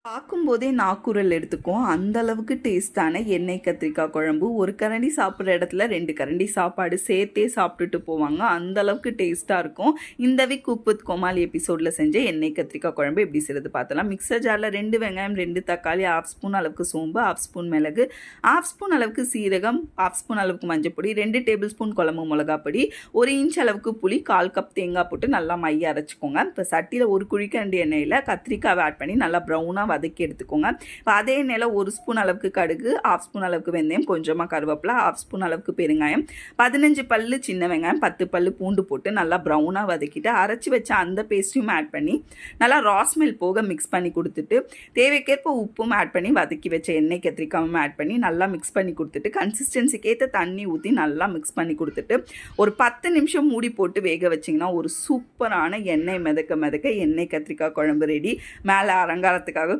பார்க்கும்போதே நாக்குரல் எடுத்துக்கும் அந்த அளவுக்கு டேஸ்டான எண்ணெய் கத்திரிக்காய் குழம்பு. ஒரு கரண்டி சாப்பிட்ற இடத்துல 2 கரண்டி சாப்பாடு சேர்த்தே சாப்பிட்டுட்டு போவாங்க. அந்த அளவுக்கு டேஸ்ட்டாக இருக்கும். இந்த வீக் குக் வித் கோமாளி எபிசோடில் செஞ்ச எண்ணெய் கத்திரிக்காய் குழம்பு எப்படி செய்கிறது பார்த்தலாம். மிக்சர் ஜாரில் 2 வெங்காயம், 2 தக்காளி, 1/2 ஸ்பூன் அளவுக்கு சோம்பு, 1/2 ஸ்பூன் மிளகு, 1/2 ஸ்பூன் அளவுக்கு சீரகம், 1/2 ஸ்பூன் அளவுக்கு மஞ்சப்பொடி, 2 டேபிள் ஸ்பூன் குழம்பு மிளகாப்பொடி, 1 இன்ச் அளவுக்கு புளி, 1/4 கப் தேங்காய் போட்டு நல்லா மைய அரைச்சிக்கோங்க. இப்போ சட்டியில் 1 குழிக்கரண்டி எண்ணெயில் கத்திரிக்காவை ஆட் பண்ணி நல்லா ப்ரௌனாக வதக்கி எடுத்துக்கோங்க. இப்போ அதே எண்ணெயில் 1 ஸ்பூன் அளவுக்கு கடுகு, 1/2 ஸ்பூன் அளவுக்கு வெந்தயம், கொஞ்சமாக கருவேப்பிலை, 1/2 ஸ்பூன் அளவுக்கு பெருங்காயம், 15 பல்லு சின்ன வெங்காயம், 10 பல்லு பூண்டு போட்டு நல்லா ப்ரௌனாக வதக்கிட்டு அரைச்சி வச்ச அந்த பேஸ்ட்டையும் ஆட் பண்ணி நல்லா ராஸ்மெல் போக மிக்ஸ் பண்ணி கொடுத்துட்டு தேவைக்கேற்ப உப்பும் ஆட் பண்ணி வதக்கி வச்ச எண்ணெய் கத்திரிக்காயும் ஆட் பண்ணி நல்லா மிக்ஸ் பண்ணி கொடுத்துட்டு கன்சிஸ்டன்சிக்கு ஏற்ற தண்ணி ஊற்றி நல்லா மிக்ஸ் பண்ணி கொடுத்துட்டு ஒரு 10 நிமிஷம் மூடி போட்டு வேக வச்சிங்கன்னா ஒரு சூப்பரான எண்ணெய் மிதக்க எண்ணெய் கத்திரிக்காய் குழம்பு ரெடி. மேலே அலங்காரத்துக்காக